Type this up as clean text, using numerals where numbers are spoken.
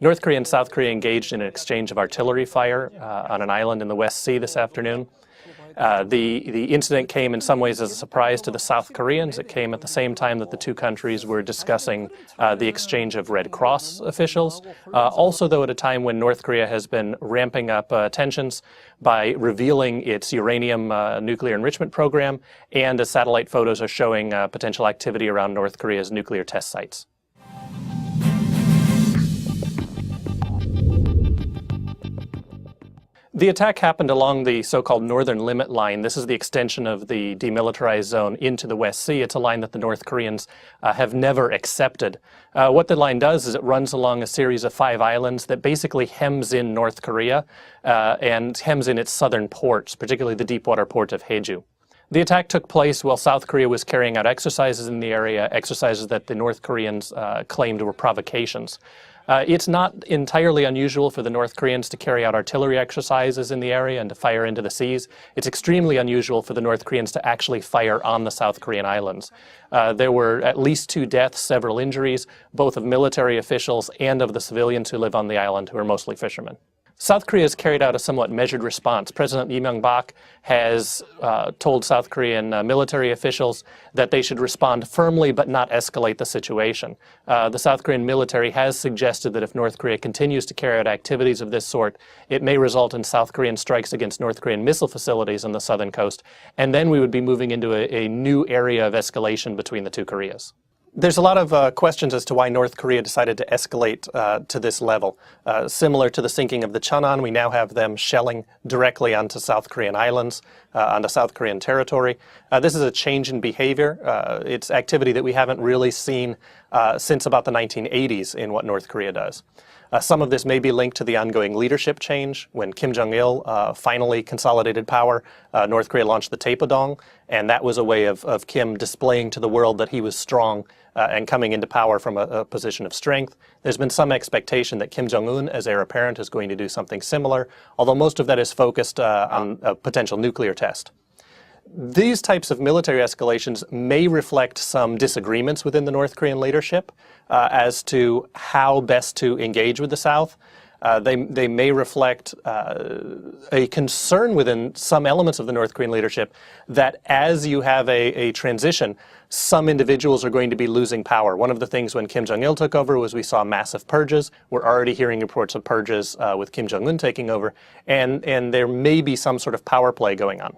North Korea and South Korea engaged in an exchange of artillery fire on an island in the West Sea this afternoon. The incident came in some ways as a surprise to the South Koreans. It came at the same time that the two countries were discussing the exchange of Red Cross officials. Also, though, at a time when North Korea has been ramping up tensions by revealing its uranium nuclear enrichment program, and as satellite photos are showing potential activity around North Korea's nuclear test sites. The attack happened along the so-called northern limit line. This is the extension of the demilitarized zone into the West Sea. It's a line that the North Koreans have never accepted. What the line does is it runs along a series of 5 islands that basically hems in North Korea and hems in its southern ports, particularly the deepwater port of Haeju. The attack took place while South Korea was carrying out exercises in the area, exercises that the North Koreans claimed were provocations. It's not entirely unusual for the North Koreans to carry out artillery exercises in the area and to fire into the seas. It's extremely unusual for the North Koreans to actually fire on the South Korean islands. There were at least 2 deaths, several injuries, both of military officials and of the civilians who live on the island, who are mostly fishermen. South Korea has carried out a somewhat measured response. President Lee Myung-bak has told South Korean military officials that they should respond firmly but not escalate the situation. The South Korean military has suggested that if North Korea continues to carry out activities of this sort, it may result in South Korean strikes against North Korean missile facilities on the southern coast, and then we would be moving into a new area of escalation between the two Koreas. There's a lot of questions as to why North Korea decided to escalate to this level. Similar to the sinking of the Cheonan, we now have them shelling directly onto South Korean islands, onto South Korean territory. This is a change in behavior. It's activity that we haven't really seen since about the 1980s in what North Korea does. Some of this may be linked to the ongoing leadership change. When Kim Jong-il finally consolidated power, North Korea launched the Taepodong, and that was a way of Kim displaying to the world that he was strong and coming into power from a position of strength. There's been some expectation that Kim Jong-un, as heir apparent, is going to do something similar, although most of that is focused on a potential nuclear test. These types of military escalations may reflect some disagreements within the North Korean leadership as to how best to engage with the South. They may reflect a concern within some elements of the North Korean leadership that as you have a transition, some individuals are going to be losing power. One of the things when Kim Jong-il took over was we saw massive purges. We're already hearing reports of purges with Kim Jong-un taking over, and there may be some sort of power play going on.